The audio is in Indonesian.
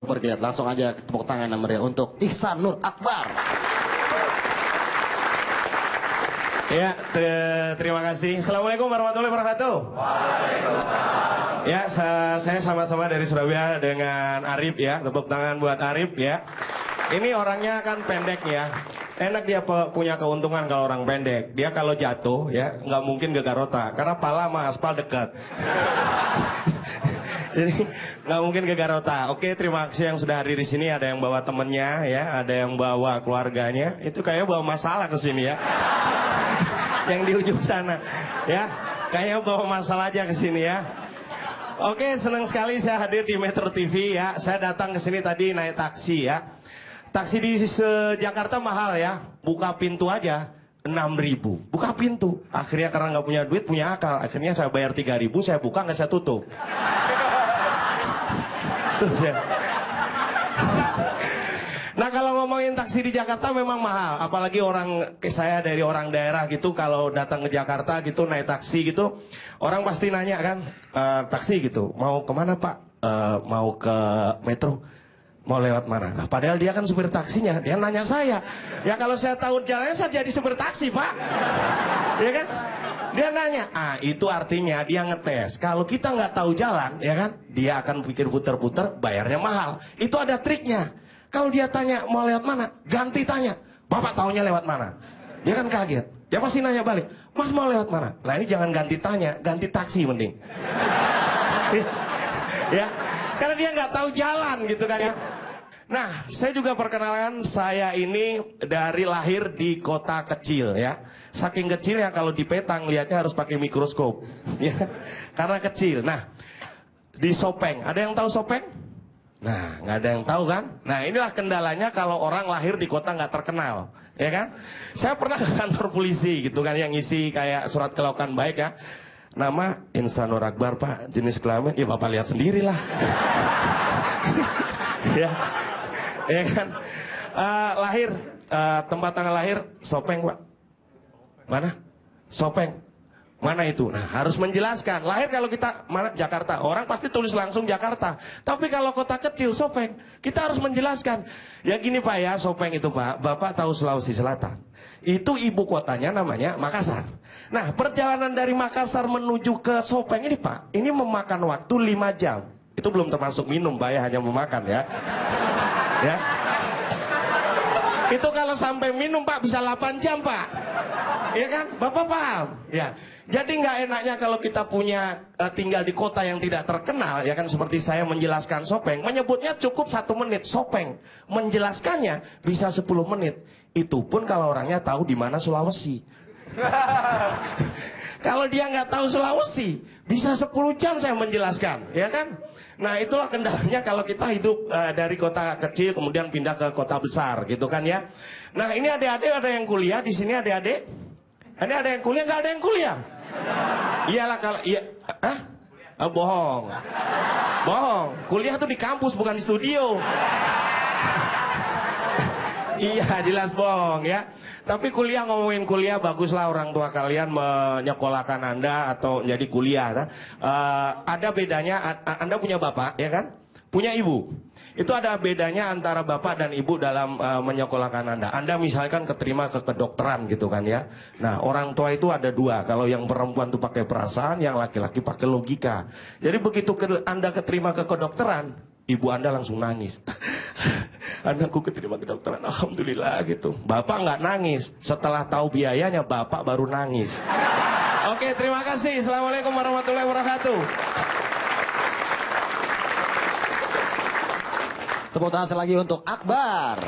Bergeliat, langsung aja tepuk tangan yang meriah untuk Ihsan Nur Akbar. Ya, terima kasih. Assalamualaikum warahmatullahi wabarakatuh. Waalaikumsalam. Ya, saya sama-sama dari Surabaya dengan Arif ya. Tepuk tangan buat Arif ya. Ini orangnya kan pendek ya. Enak dia punya keuntungan kalau orang pendek. Dia kalau jatuh ya nggak mungkin gegar otak karena pala sama aspal dekat. Jadi nggak mungkin gegar otak. Oke, terima kasih yang sudah hadir di sini. Ada yang bawa temennya ya, ada yang bawa keluarganya. Itu kayaknya bawa masalah ke sini ya. Yang di ujung sana ya, kayaknya bawa masalah aja ke sini ya. Oke, senang sekali saya hadir di Metro TV ya. Saya datang ke sini tadi naik taksi ya. Taksi di Jakarta mahal ya. Buka pintu aja 6.000. Buka pintu. Akhirnya karena nggak punya duit, punya akal. Akhirnya saya bayar 3.000, saya buka nggak saya tutup. Tuh ya. Nah, kalau ngomongin taksi di Jakarta memang mahal. Apalagi saya dari orang daerah gitu, kalau datang ke Jakarta gitu naik taksi gitu, orang pasti nanya kan, taksi gitu, mau kemana Pak? Mau ke Metro. Mau lewat mana? Nah, padahal dia kan supir taksinya. Dia nanya saya. Ya kalau saya tahu jalannya saya jadi supir taksi Pak. Ya kan? Dia nanya. Ah, itu artinya dia ngetes. Kalau kita nggak tahu jalan, ya kan? Dia akan pikir puter-puter, bayarnya mahal. Itu ada triknya. Kalau dia tanya mau lewat mana, ganti tanya. Bapak taunya lewat mana? Dia kan kaget. Dia pasti nanya balik. Mas mau lewat mana? Nah ini jangan ganti tanya, ganti taksi mending. Ya, karena dia nggak tahu jalan gitu kan ya. Nah, saya juga perkenalkan, saya ini dari lahir di kota kecil ya. Saking kecil ya kalau di peta ngelihatnya harus pakai mikroskop ya. Karena kecil. Nah, di Sopeng, ada yang tahu Sopeng? Nah, nggak ada yang tahu kan? Nah, inilah kendalanya kalau orang lahir di kota nggak terkenal, ya kan? Saya pernah ke kantor polisi gitu kan, yang ngisi kayak surat kelakuan baik ya. Nama Ihsan Nur Akbar Pak, jenis kelamin, ya Bapak lihat sendirilah. Ya kan? Lahir, tempat tanggal lahir Sopeng Pak. Mana? Sopeng. Mana itu? Nah, harus menjelaskan. Lahir kalau kita mana Jakarta, orang pasti tulis langsung Jakarta. Tapi kalau kota kecil Sopeng, kita harus menjelaskan. Ya gini Pak ya, Sopeng itu Pak, Bapak tahu Sulawesi Selatan. Itu ibu kotanya namanya Makassar. Nah, perjalanan dari Makassar menuju ke Sopeng ini Pak, ini memakan waktu 5 jam. Itu belum termasuk minum Pak ya, hanya memakan ya. Ya. Itu kalau sampai minum Pak bisa 8 jam Pak. Ya kan? Bapak paham? Ya. Jadi nggak enaknya kalau kita punya tinggal di kota yang tidak terkenal, ya kan, seperti saya menjelaskan Sopeng, menyebutnya cukup 1 menit Sopeng, menjelaskannya bisa 10 menit. Itu pun kalau orangnya tahu di mana Sulawesi. Kalau dia nggak tahu Sulawesi, bisa 10 jam saya menjelaskan, ya kan? Nah, itulah kendalanya kalau kita hidup dari kota kecil kemudian pindah ke kota besar, gitu kan ya. Nah, ini adik-adik ada yang kuliah di sini, adik-adik. Ini ada yang kuliah, nggak ada yang kuliah? Iyalah kalau iya, bohong, bohong. Kuliah tuh di kampus bukan di studio. Iya, jelas bohong ya. Tapi kuliah, ngomongin kuliah, baguslah orang tua kalian menyekolahkan Anda atau jadi kuliah. Ada bedanya, Anda punya bapak, ya kan? Punya ibu. Itu ada bedanya antara bapak dan ibu dalam menyekolahkan Anda. Anda misalkan keterima ke kedokteran gitu kan ya. Nah, orang tua itu ada 2. Kalau yang perempuan itu pakai perasaan, yang laki-laki pakai logika. Jadi begitu Anda keterima ke kedokteran, ibu Anda langsung nangis. Anakku keterima kedokteran, alhamdulillah gitu. Bapak nggak nangis. Setelah tahu biayanya, bapak baru nangis. Oke, terima kasih. Assalamualaikum warahmatullahi wabarakatuh. Tepuk tangan sekali lagi untuk Akbar.